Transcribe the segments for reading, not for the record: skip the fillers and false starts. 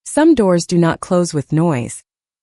Some doors do not close with noise.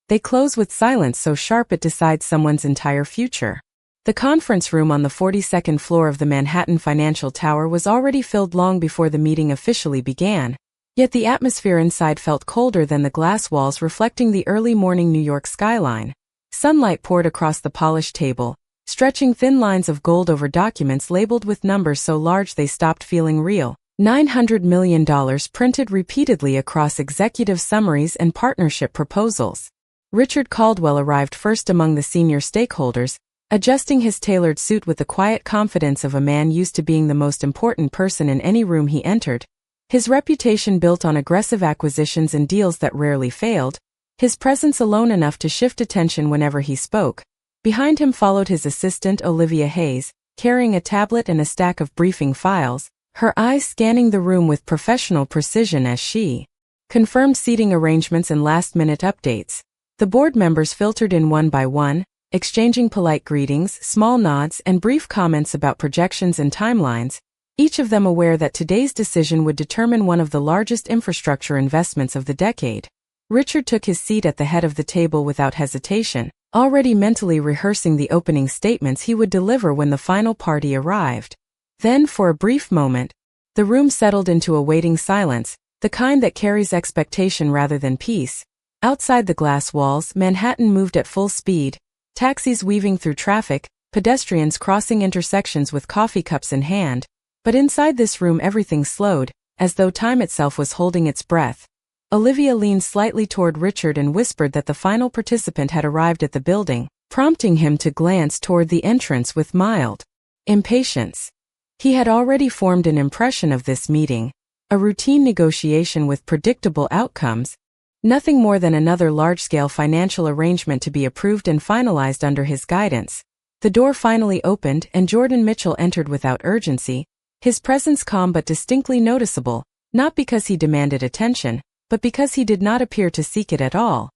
They close with silence so sharp it decides someone's entire future. The conference room on the 42nd floor of the Manhattan Financial Tower was already filled long before the meeting officially began, yet the atmosphere inside felt colder than the glass walls reflecting the early morning New York skyline. Sunlight poured across the polished table, stretching thin lines of gold over documents labeled with numbers so large they stopped feeling real. $900 million printed repeatedly across executive summaries and partnership proposals. Richard Caldwell arrived first among the senior stakeholders, adjusting his tailored suit with the quiet confidence of a man used to being the most important person in any room he entered. His reputation built on aggressive acquisitions and deals that rarely failed, his presence alone enough to shift attention whenever he spoke. Behind him followed his assistant Olivia Hayes, carrying a tablet and a stack of briefing files, her eyes scanning the room with professional precision as she confirmed seating arrangements and last-minute updates. The board members filtered in one by one, exchanging polite greetings, small nods, and brief comments about projections and timelines, each of them aware that today's decision would determine one of the largest infrastructure investments of the decade. Richard took his seat at the head of the table without hesitation, already mentally rehearsing the opening statements he would deliver when the final party arrived. Then, for a brief moment, the room settled into a waiting silence, the kind that carries expectation rather than peace. Outside the glass walls, Manhattan moved at full speed, taxis weaving through traffic, pedestrians crossing intersections with coffee cups in hand. But inside this room everything slowed, as though time itself was holding its breath. Olivia leaned slightly toward Richard and whispered that the final participant had arrived at the building, prompting him to glance toward the entrance with mild impatience. He had already formed an impression of this meeting, a routine negotiation with predictable outcomes, nothing more than another large-scale financial arrangement to be approved and finalized under his guidance. The door finally opened and Jordan Mitchell entered without urgency, his presence calm but distinctly noticeable, not because he demanded attention, but because he did not appear to seek it at all.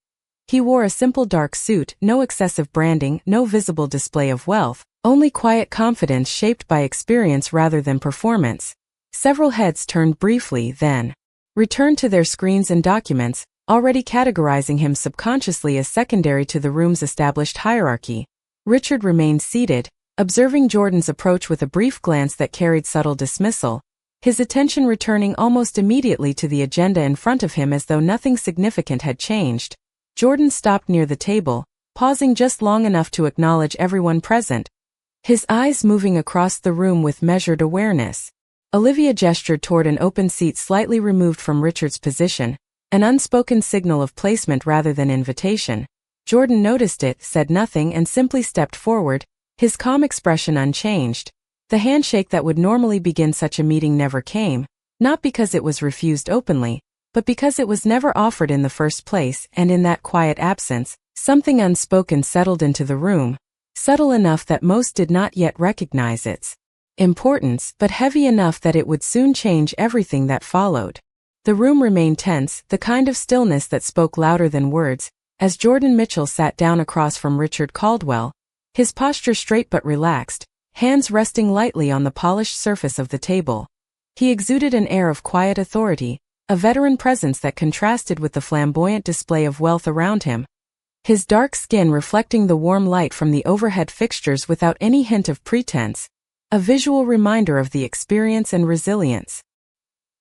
He wore a simple dark suit, no excessive branding, no visible display of wealth, only quiet confidence shaped by experience rather than performance. Several heads turned briefly, then returned to their screens and documents, already categorizing him subconsciously as secondary to the room's established hierarchy. Richard remained seated, observing Jordan's approach with a brief glance that carried subtle dismissal, his attention returning almost immediately to the agenda in front of him as though nothing significant had changed. Jordan stopped near the table, pausing just long enough to acknowledge everyone present, his eyes moving across the room with measured awareness. Olivia gestured toward an open seat slightly removed from Richard's position, an unspoken signal of placement rather than invitation. Jordan noticed it, said nothing, and simply stepped forward, his calm expression unchanged. The handshake that would normally begin such a meeting never came, not because it was refused openly, but because it was never offered in the first place, and in that quiet absence, something unspoken settled into the room, subtle enough that most did not yet recognize its importance, but heavy enough that it would soon change everything that followed. The room remained tense, the kind of stillness that spoke louder than words, as Jordan Mitchell sat down across from Richard Caldwell, his posture straight but relaxed, hands resting lightly on the polished surface of the table. He exuded an air of quiet authority, a veteran presence that contrasted with the flamboyant display of wealth around him, his dark skin reflecting the warm light from the overhead fixtures without any hint of pretense, a visual reminder of the experience and resilience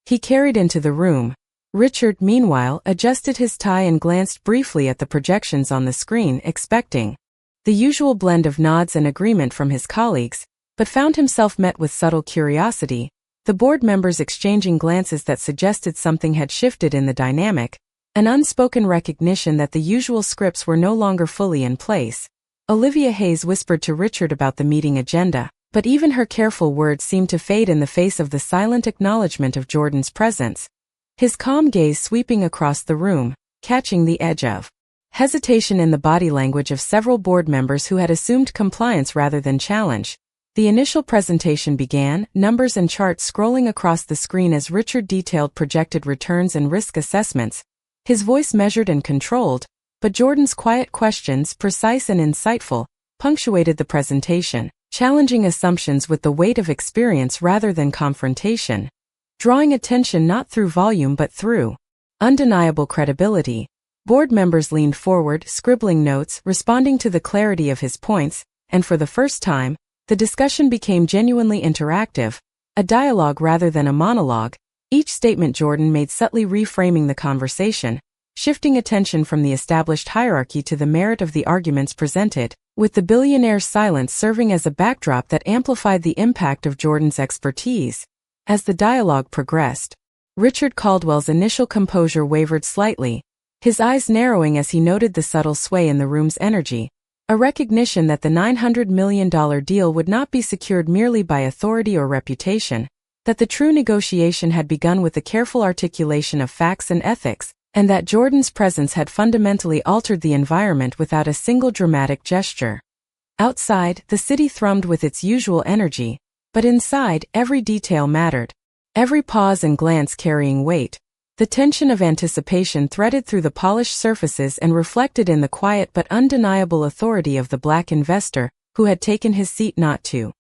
he carried into the room. Richard, meanwhile, adjusted his tie and glanced briefly at the projections on the screen, expecting the usual blend of nods and agreement from his colleagues, but found himself met with subtle curiosity, the board members exchanging glances that suggested something had shifted in the dynamic, an unspoken recognition that the usual scripts were no longer fully in place. Olivia Hayes whispered to Richard about the meeting agenda, but even her careful words seemed to fade in the face of the silent acknowledgement of Jordan's presence, his calm gaze sweeping across the room, catching the edge of hesitation in the body language of several board members who had assumed compliance rather than challenge. The initial presentation began, numbers and charts scrolling across the screen as Richard detailed projected returns and risk assessments, his voice measured and controlled, but Jordan's quiet questions, precise and insightful, punctuated the presentation, challenging assumptions with the weight of experience rather than confrontation, drawing attention not through volume but through undeniable credibility. Board members leaned forward, scribbling notes, responding to the clarity of his points, and for the first time, the discussion became genuinely interactive, a dialogue rather than a monologue. Each statement Jordan made subtly reframing the conversation, shifting attention from the established hierarchy to the merit of the arguments presented, with the billionaire's silence serving as a backdrop that amplified the impact of Jordan's expertise. As the dialogue progressed, Richard Caldwell's initial composure wavered slightly, his eyes narrowing as he noted the subtle sway in the room's energy, a recognition that the $900 million deal would not be secured merely by authority or reputation, that the true negotiation had begun with the careful articulation of facts and ethics, and that Jordan's presence had fundamentally altered the environment without a single dramatic gesture. Outside, the city thrummed with its usual energy, but inside, every detail mattered, every pause and glance carrying weight. The tension of anticipation threaded through the polished surfaces and reflected in the quiet but undeniable authority of the black investor, who had taken his seat not to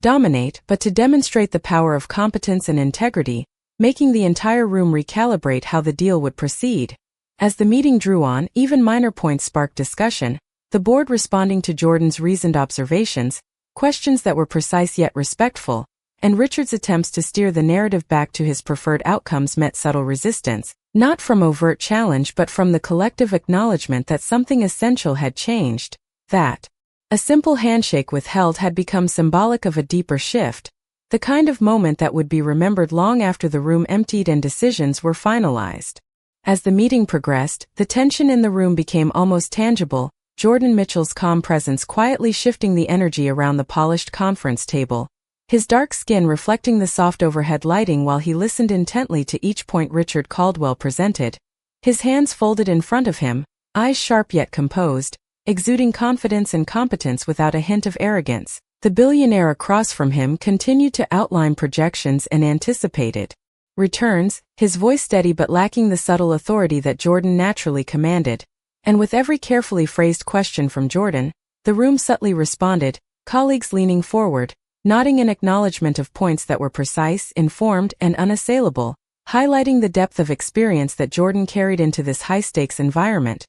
dominate but to demonstrate the power of competence and integrity, making the entire room recalibrate how the deal would proceed. As the meeting drew on, even minor points sparked discussion, the board responding to Jordan's reasoned observations, questions that were precise yet respectful, and Richard's attempts to steer the narrative back to his preferred outcomes met subtle resistance, not from overt challenge but from the collective acknowledgement that something essential had changed, that a simple handshake withheld had become symbolic of a deeper shift, the kind of moment that would be remembered long after the room emptied and decisions were finalized. As the meeting progressed, the tension in the room became almost tangible, Jordan Mitchell's calm presence quietly shifting the energy around the polished conference table, his dark skin reflecting the soft overhead lighting while he listened intently to each point Richard Caldwell presented, his hands folded in front of him, eyes sharp yet composed, exuding confidence and competence without a hint of arrogance. The billionaire across from him continued to outline projections and anticipated returns, his voice steady but lacking the subtle authority that Jordan naturally commanded. And with every carefully phrased question from Jordan, the room subtly responded, colleagues leaning forward, nodding in acknowledgement of points that were precise, informed, and unassailable, highlighting the depth of experience that Jordan carried into this high-stakes environment.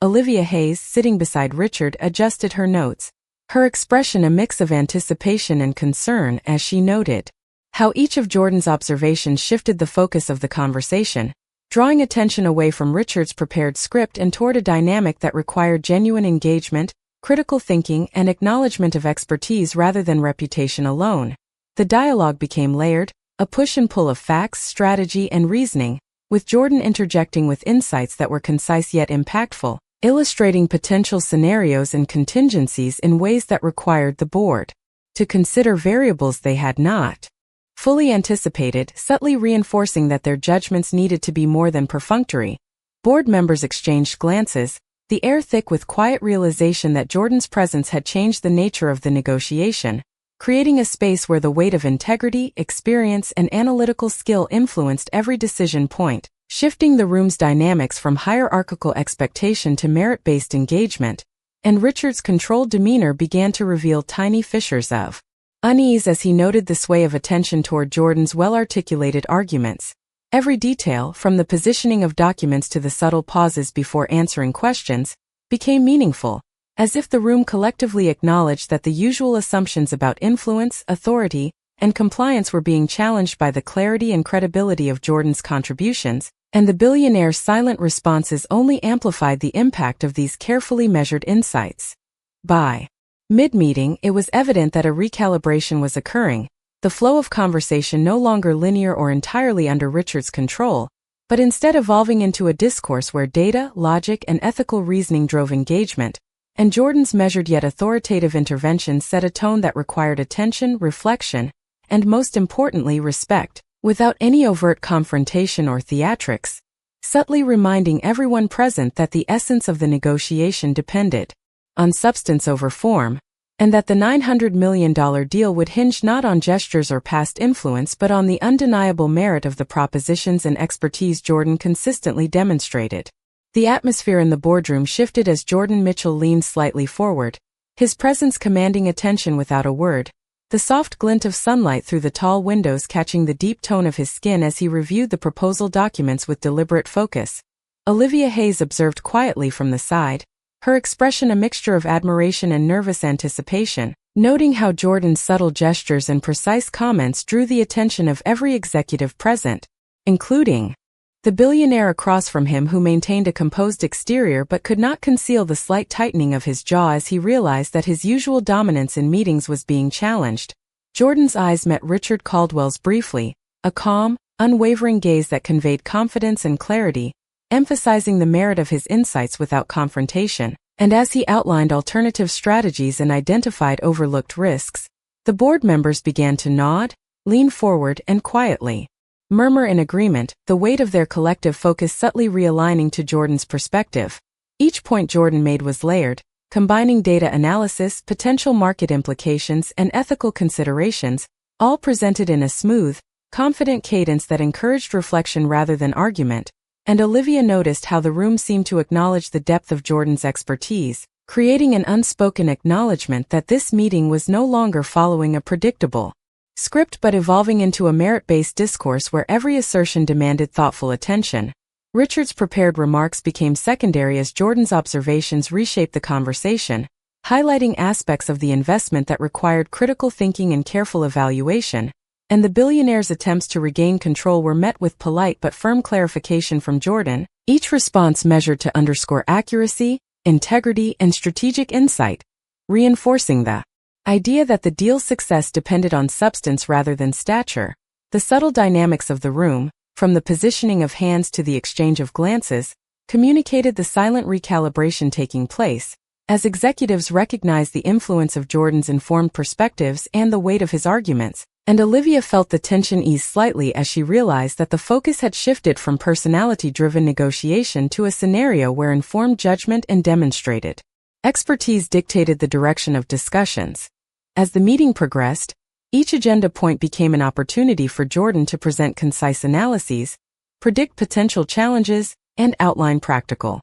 Olivia Hayes, sitting beside Richard, adjusted her notes, her expression a mix of anticipation and concern as she noted how each of Jordan's observations shifted the focus of the conversation, drawing attention away from Richard's prepared script and toward a dynamic that required genuine engagement, critical thinking, and acknowledgement of expertise rather than reputation alone. The dialogue became layered, a push and pull of facts, strategy, and reasoning, with Jordan interjecting with insights that were concise yet impactful, illustrating potential scenarios and contingencies in ways that required the board to consider variables they had not fully anticipated, subtly reinforcing that their judgments needed to be more than perfunctory. Board members exchanged glances, the air thick with quiet realization that Jordan's presence had changed the nature of the negotiation, creating a space where the weight of integrity, experience, and analytical skill influenced every decision point, shifting the room's dynamics from hierarchical expectation to merit-based engagement, and Richard's controlled demeanor began to reveal tiny fissures of unease as he noted the sway of attention toward Jordan's well-articulated arguments. Every detail, from the positioning of documents to the subtle pauses before answering questions, became meaningful, as if the room collectively acknowledged that the usual assumptions about influence, authority, and compliance were being challenged by the clarity and credibility of Jordan's contributions, and the billionaire's silent responses only amplified the impact of these carefully measured insights. By mid-meeting, it was evident that a recalibration was occurring, the flow of conversation no longer linear or entirely under Richard's control, but instead evolving into a discourse where data, logic, and ethical reasoning drove engagement, and Jordan's measured yet authoritative intervention set a tone that required attention, reflection, and most importantly respect, without any overt confrontation or theatrics, subtly reminding everyone present that the essence of the negotiation depended on substance over form, and that the $900 million deal would hinge not on gestures or past influence but on the undeniable merit of the propositions and expertise Jordan consistently demonstrated. The atmosphere in the boardroom shifted as Jordan Mitchell leaned slightly forward, his presence commanding attention without a word, the soft glint of sunlight through the tall windows catching the deep tone of his skin as he reviewed the proposal documents with deliberate focus. Olivia Hayes observed quietly from the side, her expression a mixture of admiration and nervous anticipation, noting how Jordan's subtle gestures and precise comments drew the attention of every executive present, including the billionaire across from him, who maintained a composed exterior but could not conceal the slight tightening of his jaw as he realized that his usual dominance in meetings was being challenged. Jordan's eyes met Richard Caldwell's briefly, a calm, unwavering gaze that conveyed confidence and clarity, emphasizing the merit of his insights without confrontation. And as he outlined alternative strategies and identified overlooked risks, the board members began to nod, lean forward, and quietly murmur in agreement, the weight of their collective focus subtly realigning to Jordan's perspective. Each point Jordan made was layered, combining data analysis, potential market implications, and ethical considerations, all presented in a smooth, confident cadence that encouraged reflection rather than argument. And Olivia noticed how the room seemed to acknowledge the depth of Jordan's expertise, creating an unspoken acknowledgement that this meeting was no longer following a predictable script but evolving into a merit-based discourse where every assertion demanded thoughtful attention. Richard's prepared remarks became secondary as Jordan's observations reshaped the conversation, highlighting aspects of the investment that required critical thinking and careful evaluation. And the billionaire's attempts to regain control were met with polite but firm clarification from Jordan, each response measured to underscore accuracy, integrity, and strategic insight, reinforcing the idea that the deal's success depended on substance rather than stature. The subtle dynamics of the room, from the positioning of hands to the exchange of glances, communicated the silent recalibration taking place, as executives recognized the influence of Jordan's informed perspectives and the weight of his arguments. And Olivia felt the tension ease slightly as she realized that the focus had shifted from personality-driven negotiation to a scenario where informed judgment and demonstrated expertise dictated the direction of discussions. As the meeting progressed, each agenda point became an opportunity for Jordan to present concise analyses, predict potential challenges, and outline practical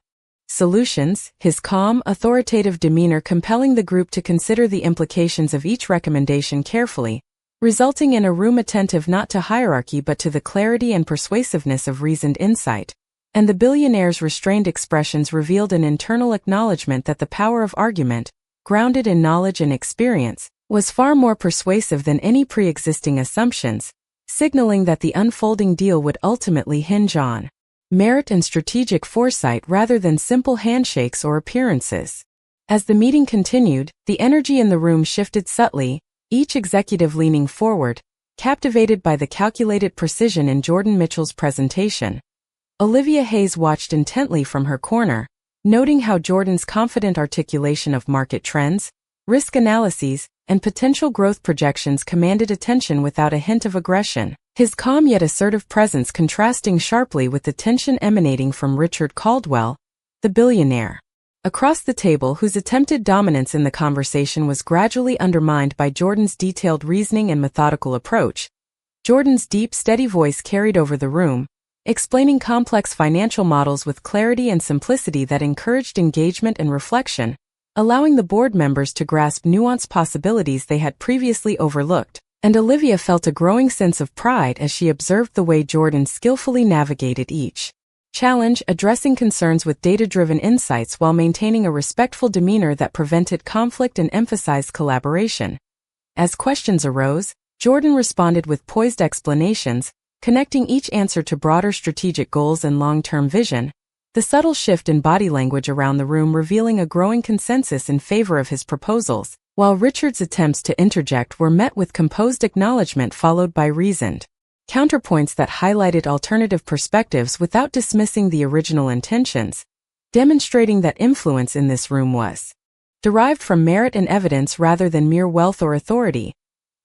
solutions, his calm, authoritative demeanor compelling the group to consider the implications of each recommendation carefully, resulting in a room attentive not to hierarchy but to the clarity and persuasiveness of reasoned insight. And the billionaire's restrained expressions revealed an internal acknowledgement that the power of argument, grounded in knowledge and experience, was far more persuasive than any pre-existing assumptions, signaling that the unfolding deal would ultimately hinge on merit and strategic foresight rather than simple handshakes or appearances. As the meeting continued, the energy in the room shifted subtly, each executive leaning forward, captivated by the calculated precision in Jordan Mitchell's presentation. Olivia Hayes watched intently from her corner, noting how Jordan's confident articulation of market trends, risk analyses, and potential growth projections commanded attention without a hint of aggression, his calm yet assertive presence contrasting sharply with the tension emanating from Richard Caldwell, the billionaire across the table, whose attempted dominance in the conversation was gradually undermined by Jordan's detailed reasoning and methodical approach. Jordan's deep, steady voice carried over the room, explaining complex financial models with clarity and simplicity that encouraged engagement and reflection, allowing the board members to grasp nuanced possibilities they had previously overlooked. And Olivia felt a growing sense of pride as she observed the way Jordan skillfully navigated each challenge, addressing concerns with data-driven insights while maintaining a respectful demeanor that prevented conflict and emphasized collaboration. As questions arose, Jordan responded with poised explanations, connecting each answer to broader strategic goals and long-term vision, the subtle shift in body language around the room revealing a growing consensus in favor of his proposals, while Richard's attempts to interject were met with composed acknowledgement followed by reasoned counterpoints that highlighted alternative perspectives without dismissing the original intentions, demonstrating that influence in this room was derived from merit and evidence rather than mere wealth or authority.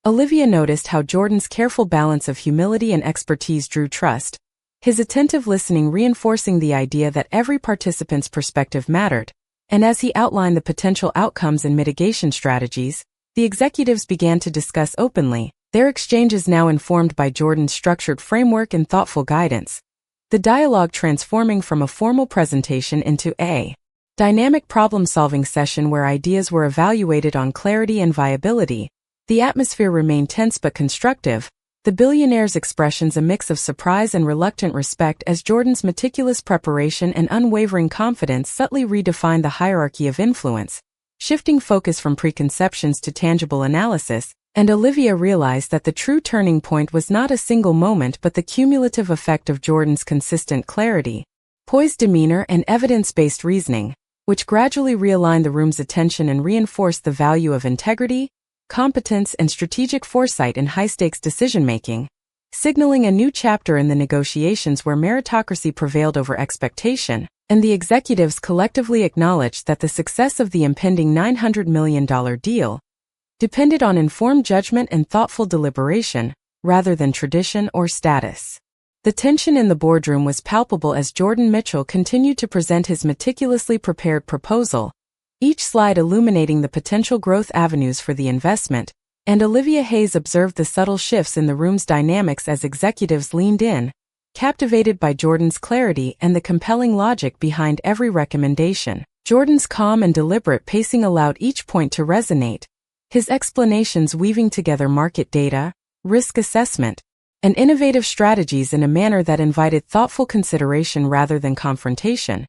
Olivia noticed how Jordan's careful balance of humility and expertise drew trust, his attentive listening reinforcing the idea that every participant's perspective mattered. And as he outlined the potential outcomes and mitigation strategies, the executives began to discuss openly, their exchanges now informed by Jordan's structured framework and thoughtful guidance. The dialogue transforming from a formal presentation into a dynamic problem-solving session where ideas were evaluated on clarity and viability. The atmosphere remained tense but constructive, the billionaire's expressions a mix of surprise and reluctant respect as Jordan's meticulous preparation and unwavering confidence subtly redefined the hierarchy of influence, shifting focus from preconceptions to tangible analysis, and Olivia realized that the true turning point was not a single moment but the cumulative effect of Jordan's consistent clarity, poised demeanor and evidence-based reasoning, which gradually realigned the room's attention and reinforced the value of integrity, competence and strategic foresight in high-stakes decision-making, signaling a new chapter in the negotiations where meritocracy prevailed over expectation, and the executives collectively acknowledged that the success of the impending $900 million deal depended on informed judgment and thoughtful deliberation, rather than tradition or status. The tension in the boardroom was palpable as Jordan Mitchell continued to present his meticulously prepared proposal, each slide illuminating the potential growth avenues for the investment, and Olivia Hayes observed the subtle shifts in the room's dynamics as executives leaned in, captivated by Jordan's clarity and the compelling logic behind every recommendation. Jordan's calm and deliberate pacing allowed each point to resonate, his explanations weaving together market data, risk assessment, and innovative strategies in a manner that invited thoughtful consideration rather than confrontation.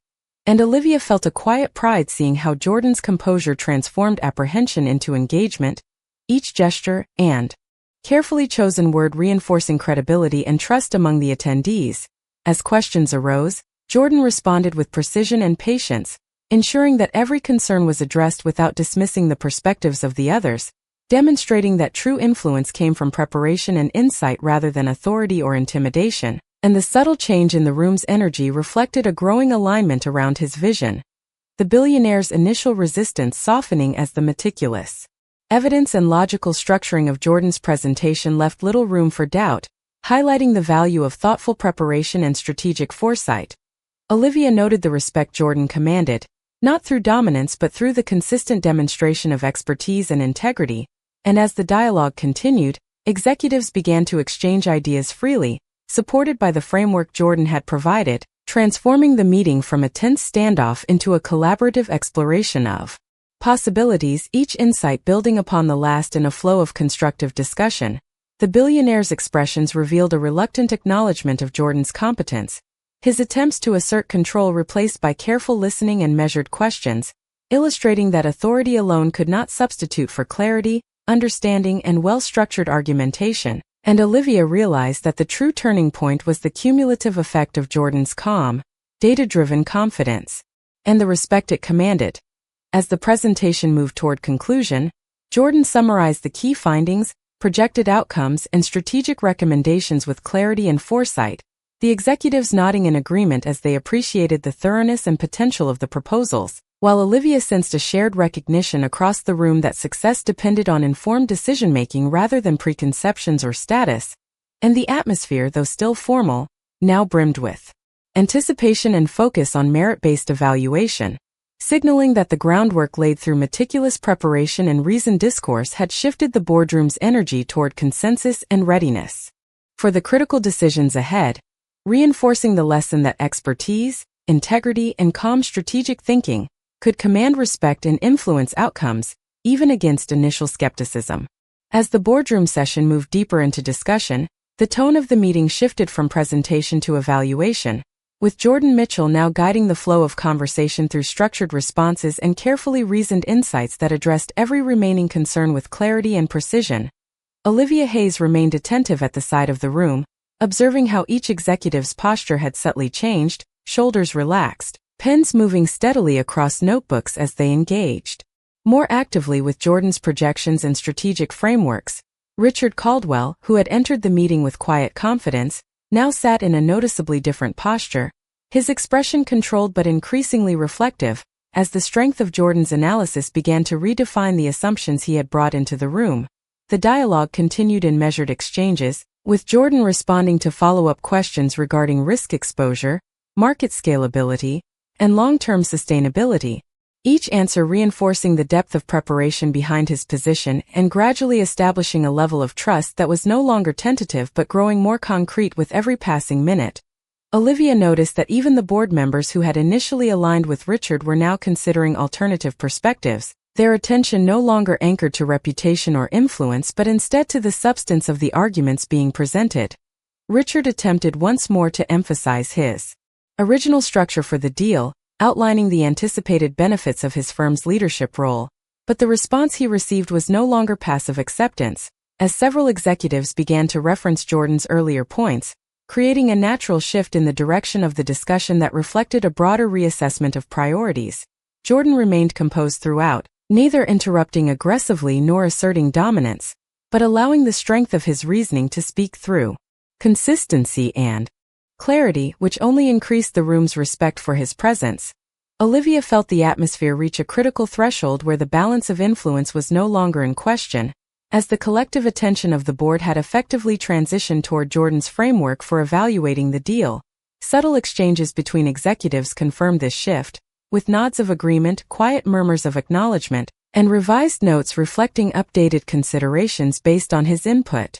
And Olivia felt a quiet pride seeing how Jordan's composure transformed apprehension into engagement, each gesture and carefully chosen word reinforcing credibility and trust among the attendees. As questions arose, Jordan responded with precision and patience, ensuring that every concern was addressed without dismissing the perspectives of the others, demonstrating that true influence came from preparation and insight rather than authority or intimidation. And the subtle change in the room's energy reflected a growing alignment around his vision, the billionaire's initial resistance softening as the meticulous evidence and logical structuring of Jordan's presentation left little room for doubt, highlighting the value of thoughtful preparation and strategic foresight. Olivia noted the respect Jordan commanded, not through dominance but through the consistent demonstration of expertise and integrity, and as the dialogue continued, executives began to exchange ideas freely, supported by the framework Jordan had provided, transforming the meeting from a tense standoff into a collaborative exploration of possibilities, each insight building upon the last in a flow of constructive discussion. The billionaire's expressions revealed a reluctant acknowledgement of Jordan's competence, his attempts to assert control replaced by careful listening and measured questions, illustrating that authority alone could not substitute for clarity, understanding, and well-structured argumentation. And Olivia realized that the true turning point was the cumulative effect of Jordan's calm, data-driven confidence, and the respect it commanded. As the presentation moved toward conclusion, Jordan summarized the key findings, projected outcomes, and strategic recommendations with clarity and foresight, the executives nodding in agreement as they appreciated the thoroughness and potential of the proposals, while Olivia sensed a shared recognition across the room that success depended on informed decision-making rather than preconceptions or status, and the atmosphere, though still formal, now brimmed with anticipation and focus on merit-based evaluation, signaling that the groundwork laid through meticulous preparation and reasoned discourse had shifted the boardroom's energy toward consensus and readiness for the critical decisions ahead, reinforcing the lesson that expertise, integrity, and calm strategic thinking could command respect and influence outcomes, even against initial skepticism. As the boardroom session moved deeper into discussion, the tone of the meeting shifted from presentation to evaluation, with Jordan Mitchell now guiding the flow of conversation through structured responses and carefully reasoned insights that addressed every remaining concern with clarity and precision. Olivia Hayes remained attentive at the side of the room, observing how each executive's posture had subtly changed, shoulders relaxed, pens moving steadily across notebooks as they engaged more actively with Jordan's projections and strategic frameworks. Richard Caldwell, who had entered the meeting with quiet confidence, now sat in a noticeably different posture, his expression controlled but increasingly reflective, as the strength of Jordan's analysis began to redefine the assumptions he had brought into the room. The dialogue continued in measured exchanges, with Jordan responding to follow-up questions regarding risk exposure, market scalability, and long-term sustainability, each answer reinforcing the depth of preparation behind his position and gradually establishing a level of trust that was no longer tentative but growing more concrete with every passing minute. Olivia noticed that even the board members who had initially aligned with Richard were now considering alternative perspectives, their attention no longer anchored to reputation or influence but instead to the substance of the arguments being presented. Richard attempted once more to emphasize his original structure for the deal, outlining the anticipated benefits of his firm's leadership role, but the response he received was no longer passive acceptance, as several executives began to reference Jordan's earlier points, creating a natural shift in the direction of the discussion that reflected a broader reassessment of priorities. Jordan remained composed throughout, neither interrupting aggressively nor asserting dominance, but allowing the strength of his reasoning to speak through. Consistency and clarity, which only increased the room's respect for his presence. Olivia felt the atmosphere reach a critical threshold where the balance of influence was no longer in question, as the collective attention of the board had effectively transitioned toward Jordan's framework for evaluating the deal. Subtle exchanges between executives confirmed this shift, with nods of agreement, quiet murmurs of acknowledgement, and revised notes reflecting updated considerations based on his input.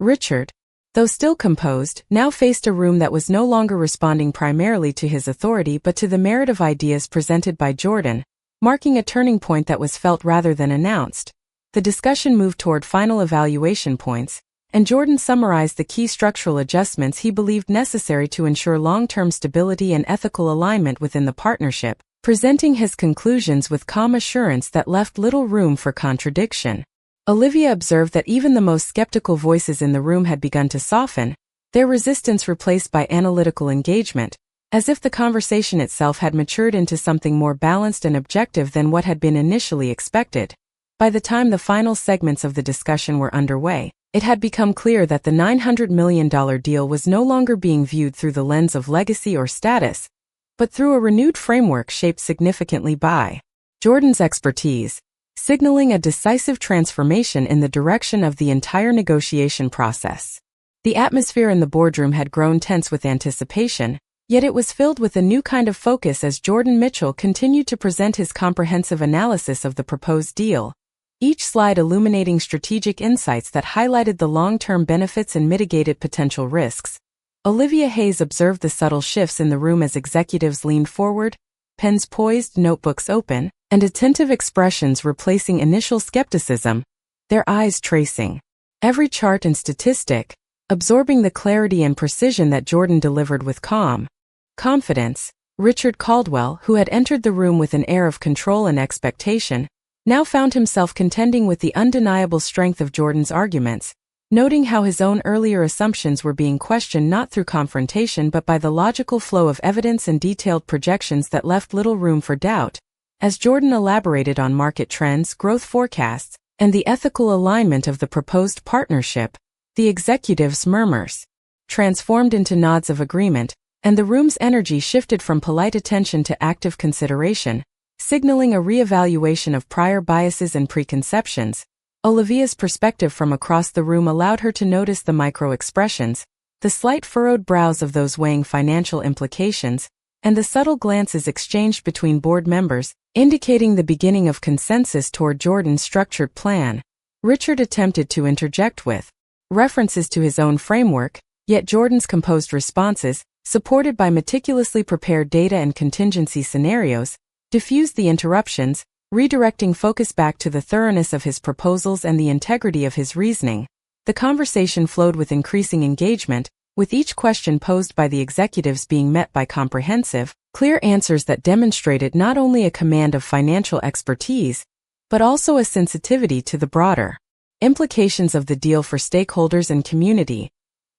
Richard, though still composed, now faced a room that was no longer responding primarily to his authority but to the merit of ideas presented by Jordan, marking a turning point that was felt rather than announced. The discussion moved toward final evaluation points, and Jordan summarized the key structural adjustments he believed necessary to ensure long-term stability and ethical alignment within the partnership, presenting his conclusions with calm assurance that left little room for contradiction. Olivia observed that even the most skeptical voices in the room had begun to soften, their resistance replaced by analytical engagement, as if the conversation itself had matured into something more balanced and objective than what had been initially expected. By the time the final segments of the discussion were underway, it had become clear that the $900 million deal was no longer being viewed through the lens of legacy or status, but through a renewed framework shaped significantly by Jordan's expertise, signaling a decisive transformation in the direction of the entire negotiation process. The atmosphere in the boardroom had grown tense with anticipation, yet it was filled with a new kind of focus as Jordan Mitchell continued to present his comprehensive analysis of the proposed deal, each slide illuminating strategic insights that highlighted the long-term benefits and mitigated potential risks. Olivia Hayes observed the subtle shifts in the room as executives leaned forward, pens poised, notebooks open, and attentive expressions replacing initial skepticism, their eyes tracing every chart and statistic, absorbing the clarity and precision that Jordan delivered with calm confidence. Richard Caldwell, who had entered the room with an air of control and expectation, now found himself contending with the undeniable strength of Jordan's arguments, noting how his own earlier assumptions were being questioned not through confrontation but by the logical flow of evidence and detailed projections that left little room for doubt. As Jordan elaborated on market trends, growth forecasts, and the ethical alignment of the proposed partnership, the executives' murmurs transformed into nods of agreement, and the room's energy shifted from polite attention to active consideration, signaling a re-evaluation of prior biases and preconceptions. Olivia's perspective from across the room allowed her to notice the micro-expressions, the slight furrowed brows of those weighing financial implications, and the subtle glances exchanged between board members, indicating the beginning of consensus toward Jordan's structured plan. Richard attempted to interject with references to his own framework, yet Jordan's composed responses, supported by meticulously prepared data and contingency scenarios, diffused the interruptions, redirecting focus back to the thoroughness of his proposals and the integrity of his reasoning. The conversation flowed with increasing engagement, with each question posed by the executives being met by comprehensive, clear answers that demonstrated not only a command of financial expertise, but also a sensitivity to the broader implications of the deal for stakeholders and community.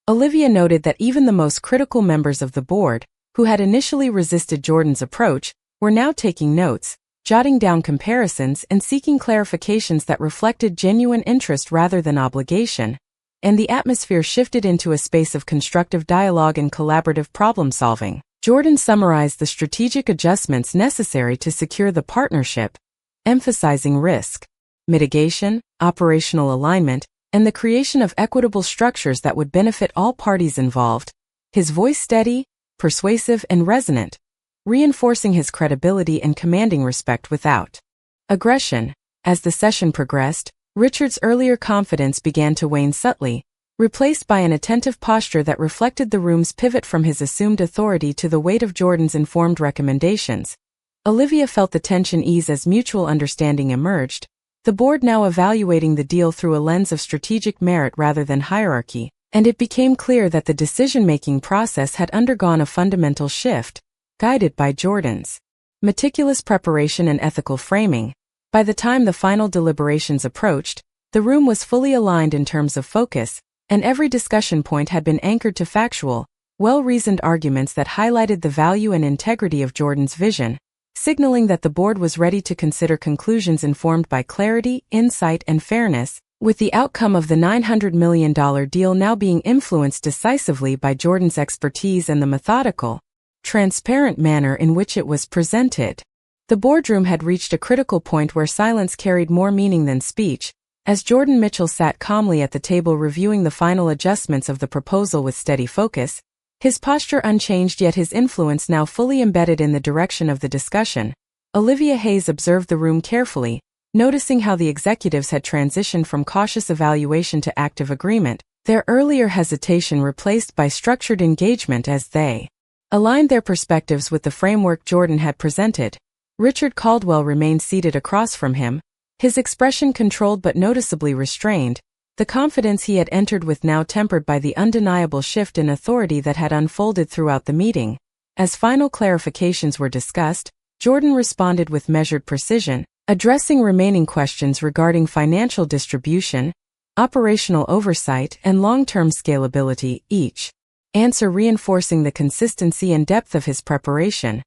Olivia noted that even the most critical members of the board, who had initially resisted Jordan's approach, were now taking notes, jotting down comparisons and seeking clarifications that reflected genuine interest rather than obligation, and the atmosphere shifted into a space of constructive dialogue and collaborative problem-solving. Jordan summarized the strategic adjustments necessary to secure the partnership, emphasizing risk mitigation, operational alignment, and the creation of equitable structures that would benefit all parties involved. His voice steady, persuasive, and resonant, reinforcing his credibility and commanding respect without aggression. As the session progressed, Richard's earlier confidence began to wane subtly, replaced by an attentive posture that reflected the room's pivot from his assumed authority to the weight of Jordan's informed recommendations. Olivia felt the tension ease as mutual understanding emerged, the board now evaluating the deal through a lens of strategic merit rather than hierarchy, and it became clear that the decision-making process had undergone a fundamental shift, guided by Jordan's meticulous preparation and ethical framing. By the time the final deliberations approached, the room was fully aligned in terms of focus, and every discussion point had been anchored to factual, well-reasoned arguments that highlighted the value and integrity of Jordan's vision, signaling that the board was ready to consider conclusions informed by clarity, insight, and fairness, with the outcome of the $900 million deal now being influenced decisively by Jordan's expertise and the methodical, transparent manner in which it was presented. The boardroom had reached a critical point where silence carried more meaning than speech, as Jordan Mitchell sat calmly at the table reviewing the final adjustments of the proposal with steady focus, his posture unchanged yet his influence now fully embedded in the direction of the discussion. Olivia Hayes observed the room carefully, noticing how the executives had transitioned from cautious evaluation to active agreement, their earlier hesitation replaced by structured engagement as they aligned their perspectives with the framework Jordan had presented. Richard Caldwell remained seated across from him, his expression controlled but noticeably restrained, the confidence he had entered with now tempered by the undeniable shift in authority that had unfolded throughout the meeting. As final clarifications were discussed, Jordan responded with measured precision, addressing remaining questions regarding financial distribution, operational oversight, and long-term scalability, each answer reinforcing the consistency and depth of his preparation.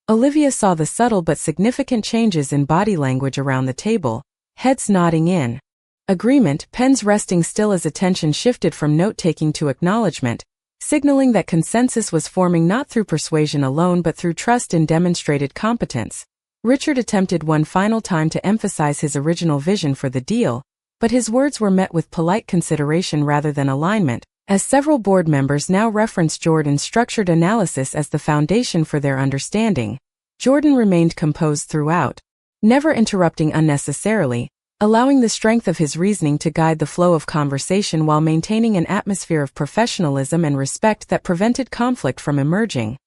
Olivia saw the subtle but significant changes in body language around the table, heads nodding in agreement, pens resting still as attention shifted from note-taking to acknowledgement, signaling that consensus was forming not through persuasion alone but through trust in demonstrated competence. Richard attempted one final time to emphasize his original vision for the deal, but his words were met with polite consideration rather than alignment, as several board members now referenced Jordan's structured analysis as the foundation for their understanding. Jordan remained composed throughout, never interrupting unnecessarily, allowing the strength of his reasoning to guide the flow of conversation while maintaining an atmosphere of professionalism and respect that prevented conflict from emerging.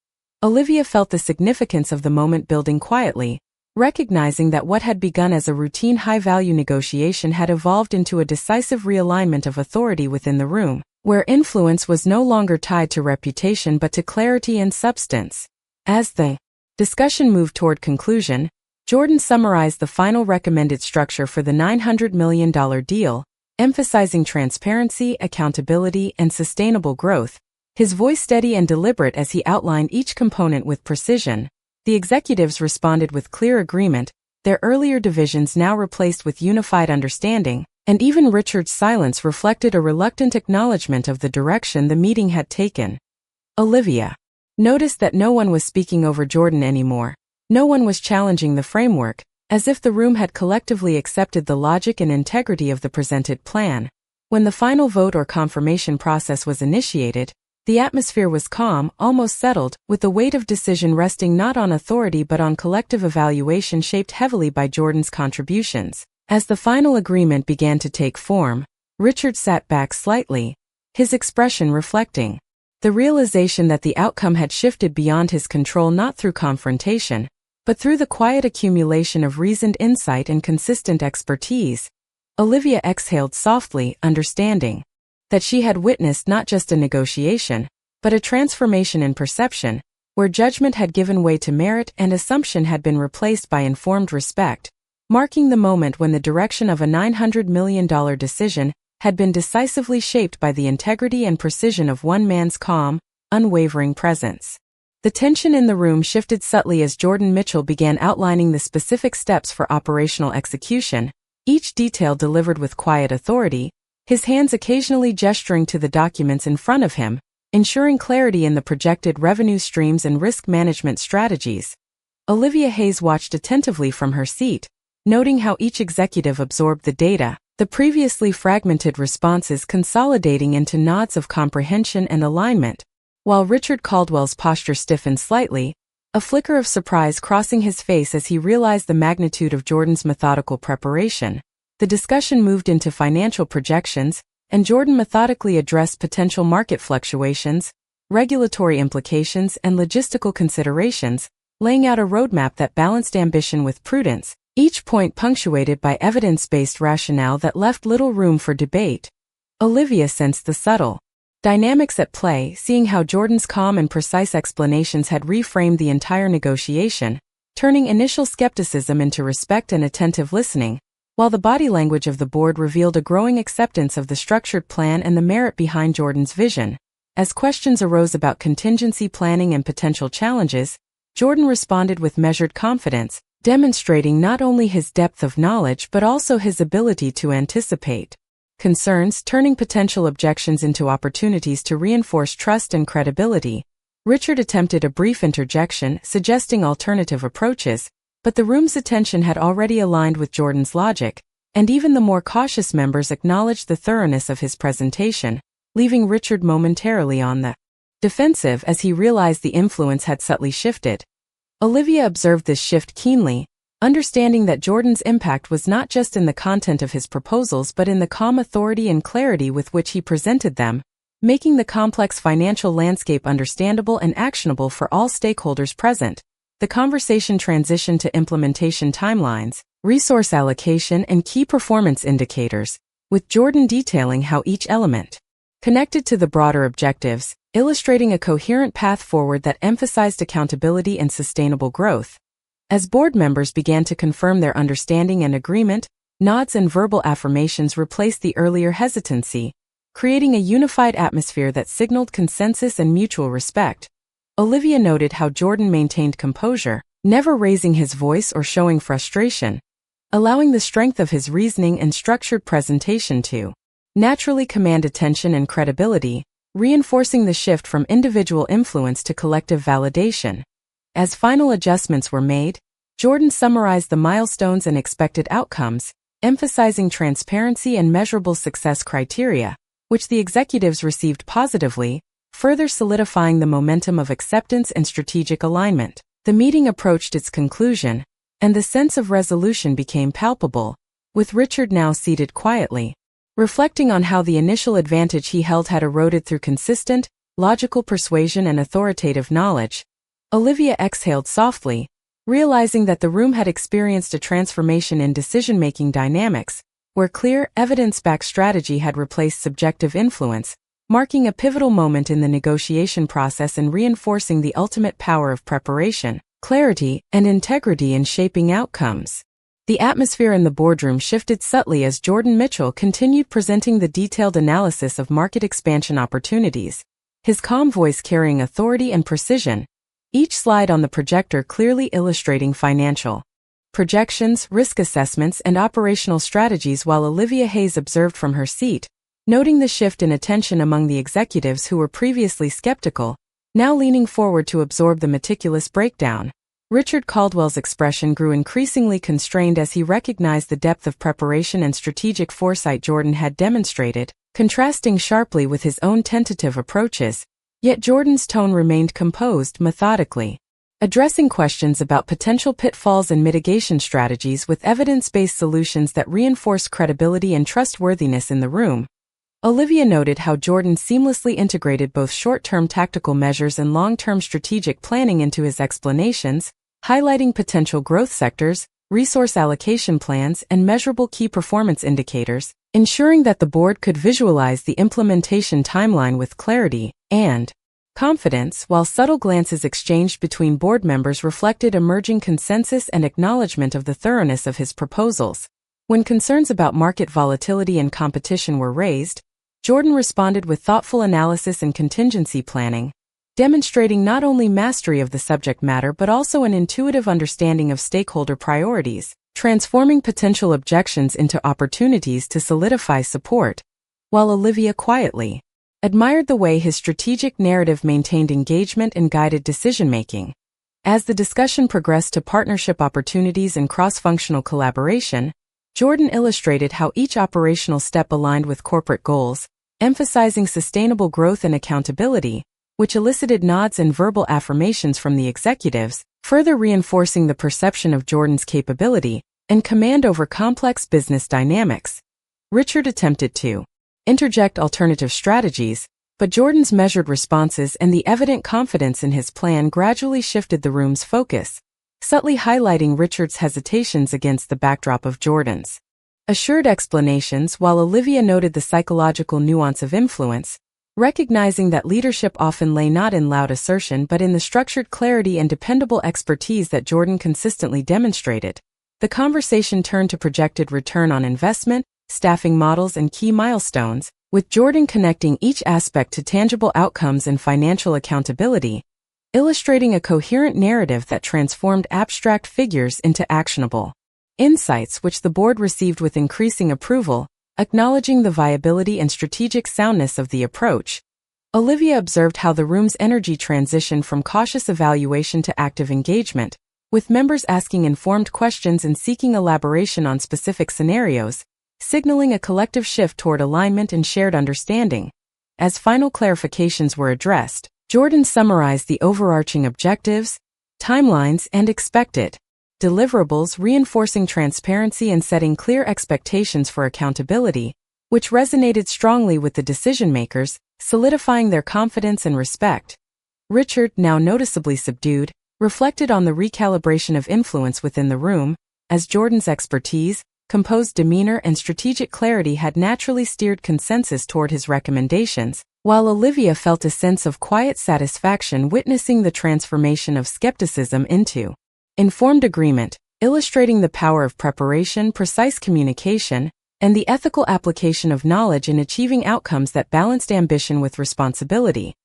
Olivia felt the significance of the moment building quietly, recognizing that what had begun as a routine high-value negotiation had evolved into a decisive realignment of authority within the room, where influence was no longer tied to reputation but to clarity and substance. As the discussion moved toward conclusion, Jordan summarized the final recommended structure for the $900 million deal, emphasizing transparency, accountability, and sustainable growth, his voice steady and deliberate as he outlined each component with precision. The executives responded with clear agreement, their earlier divisions now replaced with unified understanding, and even Richard's silence reflected a reluctant acknowledgement of the direction the meeting had taken. Olivia noticed that no one was speaking over Jordan anymore. No one was challenging the framework, as if the room had collectively accepted the logic and integrity of the presented plan. When the final vote or confirmation process was initiated, the atmosphere was calm, almost settled, with the weight of decision resting not on authority but on collective evaluation shaped heavily by Jordan's contributions. As the final agreement began to take form, Richard sat back slightly, his expression reflecting the realization that the outcome had shifted beyond his control not through confrontation, but through the quiet accumulation of reasoned insight and consistent expertise. Olivia exhaled softly, understanding that she had witnessed not just a negotiation, but a transformation in perception, where judgment had given way to merit and assumption had been replaced by informed respect, marking the moment when the direction of a $900 million decision had been decisively shaped by the integrity and precision of one man's calm, unwavering presence. The tension in the room shifted subtly as Jordan Mitchell began outlining the specific steps for operational execution, each detail delivered with quiet authority, his hands occasionally gesturing to the documents in front of him, ensuring clarity in the projected revenue streams and risk management strategies. Olivia Hayes watched attentively from her seat, noting how each executive absorbed the data, the previously fragmented responses consolidating into nods of comprehension and alignment. While Richard Caldwell's posture stiffened slightly, a flicker of surprise crossing his face as he realized the magnitude of Jordan's methodical preparation. The discussion moved into financial projections, and Jordan methodically addressed potential market fluctuations, regulatory implications, and logistical considerations, laying out a roadmap that balanced ambition with prudence, each point punctuated by evidence-based rationale that left little room for debate. Olivia sensed the subtle dynamics at play, seeing how Jordan's calm and precise explanations had reframed the entire negotiation, turning initial skepticism into respect and attentive listening, while the body language of the board revealed a growing acceptance of the structured plan and the merit behind Jordan's vision. As questions arose about contingency planning and potential challenges, Jordan responded with measured confidence, demonstrating not only his depth of knowledge but also his ability to anticipate concerns, turning potential objections into opportunities to reinforce trust and credibility. Richard attempted a brief interjection, suggesting alternative approaches, but the room's attention had already aligned with Jordan's logic, and even the more cautious members acknowledged the thoroughness of his presentation, leaving Richard momentarily on the defensive as he realized the influence had subtly shifted. Olivia observed this shift keenly, understanding that Jordan's impact was not just in the content of his proposals but in the calm authority and clarity with which he presented them, making the complex financial landscape understandable and actionable for all stakeholders present. The conversation transitioned to implementation timelines, resource allocation, and key performance indicators, with Jordan detailing how each element connected to the broader objectives, illustrating a coherent path forward that emphasized accountability and sustainable growth. As board members began to confirm their understanding and agreement, nods and verbal affirmations replaced the earlier hesitancy, creating a unified atmosphere that signaled consensus and mutual respect. Olivia noted how Jordan maintained composure, never raising his voice or showing frustration, allowing the strength of his reasoning and structured presentation to naturally command attention and credibility, reinforcing the shift from individual influence to collective validation. As final adjustments were made, Jordan summarized the milestones and expected outcomes, emphasizing transparency and measurable success criteria, which the executives received positively, further solidifying the momentum of acceptance and strategic alignment. The meeting approached its conclusion, and the sense of resolution became palpable, with Richard now seated quietly, reflecting on how the initial advantage he held had eroded through consistent, logical persuasion and authoritative knowledge. Olivia exhaled softly, realizing that the room had experienced a transformation in decision-making dynamics, where clear, evidence-backed strategy had replaced subjective influence, marking a pivotal moment in the negotiation process and reinforcing the ultimate power of preparation, clarity, and integrity in shaping outcomes. The atmosphere in the boardroom shifted subtly as Jordan Mitchell continued presenting the detailed analysis of market expansion opportunities, his calm voice carrying authority and precision, each slide on the projector clearly illustrating financial projections, risk assessments, and operational strategies, while Olivia Hayes observed from her seat, noting the shift in attention among the executives who were previously skeptical, now leaning forward to absorb the meticulous breakdown. Richard Caldwell's expression grew increasingly constrained as he recognized the depth of preparation and strategic foresight Jordan had demonstrated, contrasting sharply with his own tentative approaches. Yet Jordan's tone remained composed, methodically, addressing questions about potential pitfalls and mitigation strategies with evidence-based solutions that reinforced credibility and trustworthiness in the room. Olivia noted how Jordan seamlessly integrated both short-term tactical measures and long-term strategic planning into his explanations, highlighting potential growth sectors, resource allocation plans, and measurable key performance indicators, ensuring that the board could visualize the implementation timeline with clarity and confidence. While subtle glances exchanged between board members reflected emerging consensus and acknowledgement of the thoroughness of his proposals. When concerns about market volatility and competition were raised, Jordan responded with thoughtful analysis and contingency planning, demonstrating not only mastery of the subject matter but also an intuitive understanding of stakeholder priorities, transforming potential objections into opportunities to solidify support, while Olivia quietly admired the way his strategic narrative maintained engagement and guided decision-making. As the discussion progressed to partnership opportunities and cross-functional collaboration, Jordan illustrated how each operational step aligned with corporate goals, emphasizing sustainable growth and accountability, which elicited nods and verbal affirmations from the executives, further reinforcing the perception of Jordan's capability and command over complex business dynamics. Richard attempted to interject alternative strategies, But Jordan's measured responses and the evident confidence in his plan gradually shifted the room's focus, subtly highlighting Richard's hesitations against the backdrop of Jordan's assured explanations, while Olivia noted the psychological nuance of influence, recognizing that leadership often lay not in loud assertion but in the structured clarity and dependable expertise that Jordan consistently demonstrated. The conversation turned to projected return on investment, staffing models, and key milestones, with Jordan connecting each aspect to tangible outcomes and financial accountability, illustrating a coherent narrative that transformed abstract figures into actionable insights, which the board received with increasing approval. Acknowledging the viability and strategic soundness of the approach, Olivia observed how the room's energy transitioned from cautious evaluation to active engagement, with members asking informed questions and seeking elaboration on specific scenarios, signaling a collective shift toward alignment and shared understanding. As final clarifications were addressed, Jordan summarized the overarching objectives, timelines, and expected deliverables, reinforcing transparency and setting clear expectations for accountability, which resonated strongly with the decision-makers, solidifying their confidence and respect. Richard, now noticeably subdued, reflected on the recalibration of influence within the room, as Jordan's expertise, composed demeanor, and strategic clarity had naturally steered consensus toward his recommendations, while Olivia felt a sense of quiet satisfaction witnessing the transformation of skepticism into informed agreement, illustrating the power of preparation, precise communication, and the ethical application of knowledge in achieving outcomes that balanced ambition with responsibility.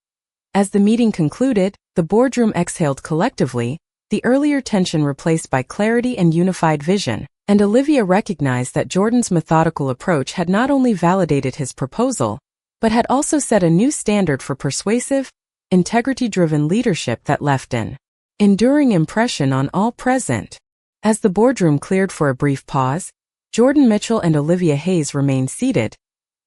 As the meeting concluded, the boardroom exhaled collectively, the earlier tension replaced by clarity and unified vision, and Olivia recognized that Jordan's methodical approach had not only validated his proposal, but had also set a new standard for persuasive, integrity-driven leadership that left an enduring impression on all present. As the boardroom cleared for a brief pause, Jordan Mitchell and Olivia Hayes remained seated,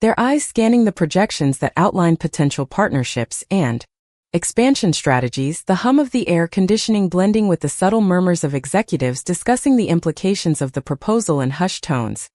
their eyes scanning the projections that outlined potential partnerships and expansion strategies, the hum of the air conditioning blending with the subtle murmurs of executives discussing the implications of the proposal in hushed tones.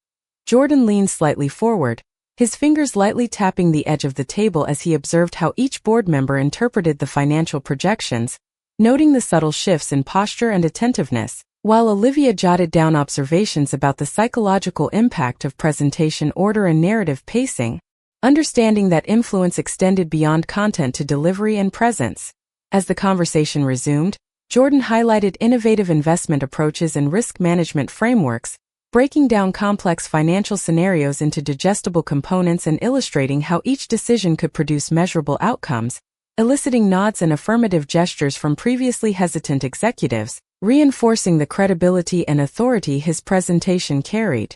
Jordan leaned slightly forward, his fingers lightly tapping the edge of the table as he observed how each board member interpreted the financial projections, noting the subtle shifts in posture and attentiveness, while Olivia jotted down observations about the psychological impact of presentation order and narrative pacing, understanding that influence extended beyond content to delivery and presence. As the conversation resumed, Jordan highlighted innovative investment approaches and risk management frameworks, breaking down complex financial scenarios into digestible components and illustrating how each decision could produce measurable outcomes, eliciting nods and affirmative gestures from previously hesitant executives, reinforcing the credibility and authority his presentation carried.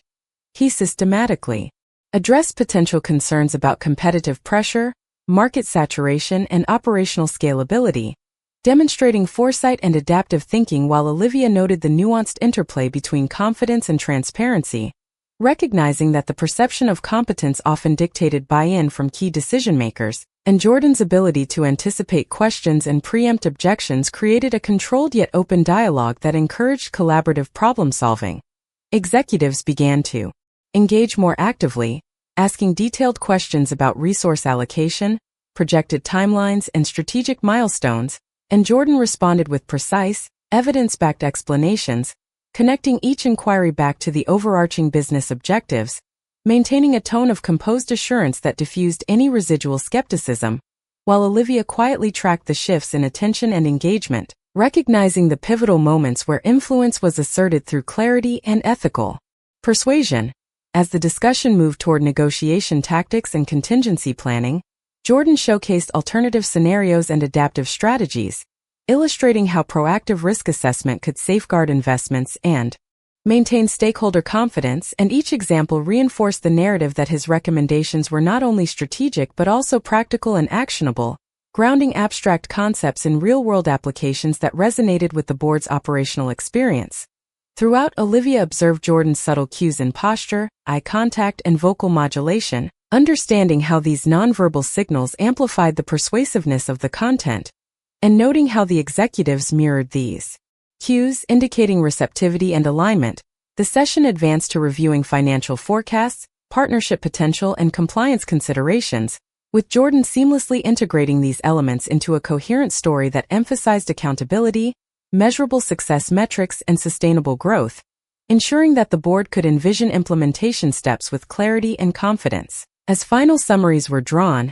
He systematically addressed potential concerns about competitive pressure, market saturation, and operational scalability, demonstrating foresight and adaptive thinking, while Olivia noted the nuanced interplay between confidence and transparency, recognizing that the perception of competence often dictated buy-in from key decision-makers, and Jordan's ability to anticipate questions and preempt objections created a controlled yet open dialogue that encouraged collaborative problem-solving. Executives began to engage more actively, asking detailed questions about resource allocation, projected timelines, and strategic milestones, and Jordan responded with precise, evidence-backed explanations, connecting each inquiry back to the overarching business objectives, maintaining a tone of composed assurance that diffused any residual skepticism, while Olivia quietly tracked the shifts in attention and engagement, recognizing the pivotal moments where influence was asserted through clarity and ethical persuasion. As the discussion moved toward negotiation tactics and contingency planning, Jordan showcased alternative scenarios and adaptive strategies, illustrating how proactive risk assessment could safeguard investments and maintain stakeholder confidence, and each example reinforced the narrative that his recommendations were not only strategic but also practical and actionable, grounding abstract concepts in real-world applications that resonated with the board's operational experience. Throughout, Olivia observed Jordan's subtle cues in posture, eye contact, and vocal modulation, understanding how these nonverbal signals amplified the persuasiveness of the content, and noting how the executives mirrored these cues, indicating receptivity and alignment. The session advanced to reviewing financial forecasts, partnership potential, and compliance considerations, with Jordan seamlessly integrating these elements into a coherent story that emphasized accountability, measurable success metrics, and sustainable growth, ensuring that the board could envision implementation steps with clarity and confidence. As final summaries were drawn,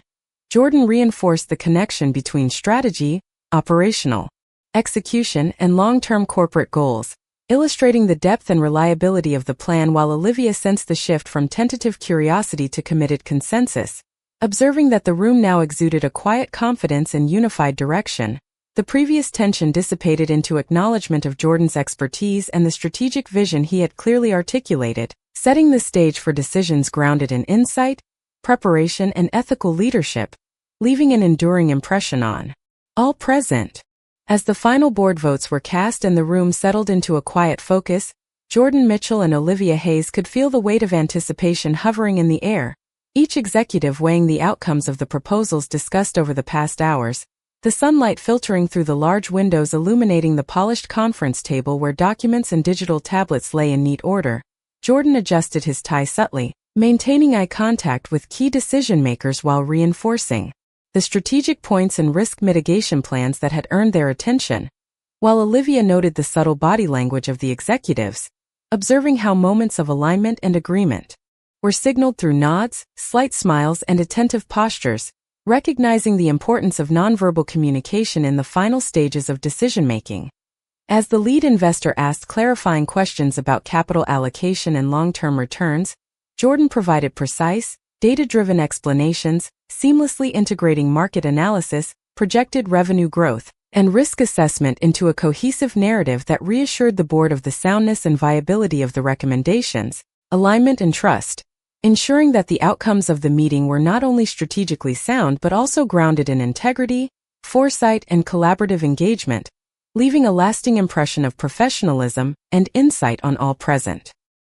Jordan reinforced the connection between strategy, operational execution, and long-term corporate goals, illustrating the depth and reliability of the plan, while Olivia sensed the shift from tentative curiosity to committed consensus. Observing that the room now exuded a quiet confidence and unified direction, the previous tension dissipated into acknowledgement of Jordan's expertise and the strategic vision he had clearly articulated, setting the stage for decisions grounded in insight, preparation, and ethical leadership, leaving an enduring impression on all present. As the final board votes were cast and the room settled into a quiet focus, Jordan Mitchell and Olivia Hayes could feel the weight of anticipation hovering in the air, each executive weighing the outcomes of the proposals discussed over the past hours, the sunlight filtering through the large windows illuminating the polished conference table where documents and digital tablets lay in neat order. Jordan adjusted his tie subtly, maintaining eye contact with key decision-makers while reinforcing the strategic points and risk mitigation plans that had earned their attention, while Olivia noted the subtle body language of the executives, observing how moments of alignment and agreement were signaled through nods, slight smiles, and attentive postures, recognizing the importance of nonverbal communication in the final stages of decision-making. As the lead investor asked clarifying questions about capital allocation and long-term returns, Jordan provided precise, data-driven explanations, seamlessly integrating market analysis, projected revenue growth, and risk assessment into a cohesive narrative that reassured the board of the soundness and viability of the recommendations, alignment and trust, ensuring that the outcomes of the meeting were not only strategically sound but also grounded in integrity, foresight, and collaborative engagement, leaving a lasting impression of professionalism and insight on all present.